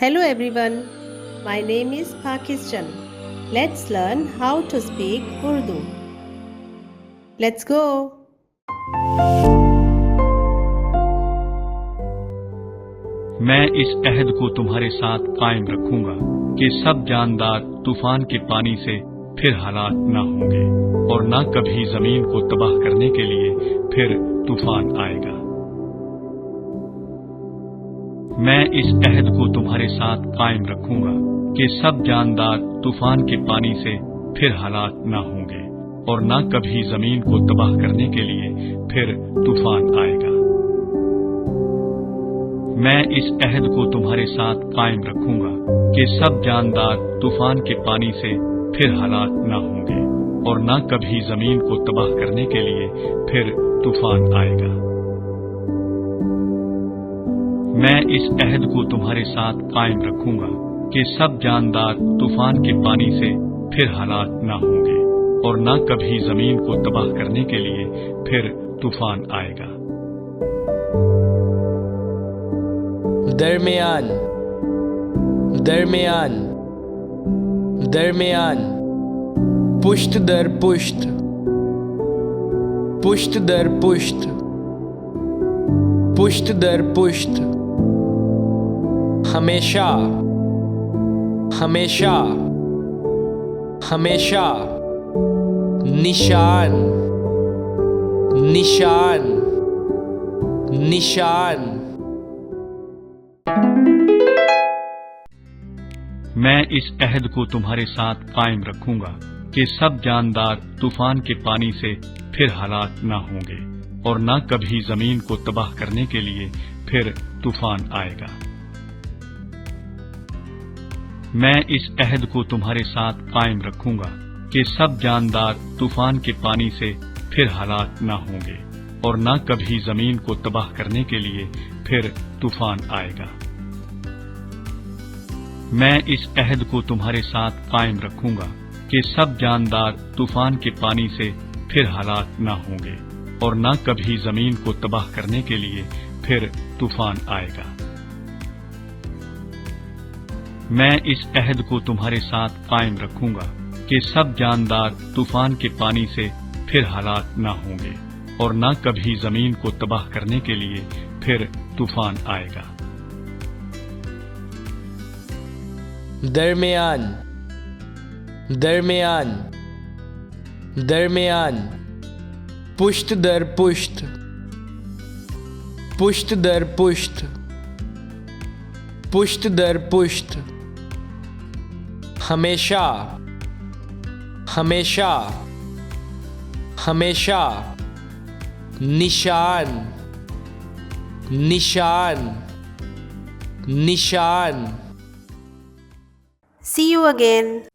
Hello everyone, my name is Pakistan. Let's learn how to speak Urdu. Let's go. मैं इस अहद को तुम्हारे साथ कायम रखूंगा कि सब जानदार तूफान के पानी से फिर हलाक न होंगे और न कभी जमीन को तबाह करने के लिए फिर तूफान आएगा। मैं इस अहद को तुम्हारे साथ कायम रखूंगा कि सब जानदार तूफान के पानी से फिर हलाक न होंगे और न कभी जमीन को तबाह करने के लिए फिर तूफान आएगा। मैं इस अहद को तुम्हारे साथ कायम रखूंगा कि सब जानदार तूफान के पानी से फिर हलाक न होंगे और न कभी जमीन को तबाह करने के लिए फिर तूफान आएगा। मैं इस अहद को तुम्हारे साथ कायम रखूंगा कि सब जानदार तूफान के पानी से फिर हलाक न होंगे और न कभी जमीन को तबाह करने के लिए फिर तूफान आएगा। दरमियान दरमियान दरमियान, पुश्त दर पुश्त, पुश्त दर पुश्त, पुश्त दर पुश्त, हमेशा हमेशा हमेशा, निशान निशान निशान। मैं इस अहद को तुम्हारे साथ कायम रखूंगा कि सब जानदार तूफान के पानी से फिर हलाक न होंगे और न कभी जमीन को तबाह करने के लिए फिर तूफान आएगा। मैं इस अहद को तुम्हारे साथ कायम रखूंगा कि सब जानदार तूफान के पानी से फिर हलाक न होंगे और न कभी जमीन को तबाह करने के लिए फिर तूफान आएगा। मैं इस अहद को तुम्हारे साथ कायम रखूंगा कि सब जानदार तूफान के पानी से फिर हलाक न होंगे और न कभी जमीन को तबाह करने के लिए फिर तूफान आएगा। मैं इस अहद को तुम्हारे साथ कायम रखूंगा कि सब जानदार तूफान के पानी से फिर हलाक न होंगे और न कभी जमीन को तबाह करने के लिए फिर तूफान आएगा। दरमियान दरमियान दरमियान, पुश्त दर पुश्त, पुश्त दर पुश्त, पुश्त दर पुश्त, हमेशा हमेशा हमेशा, निशान निशान निशान। See you again.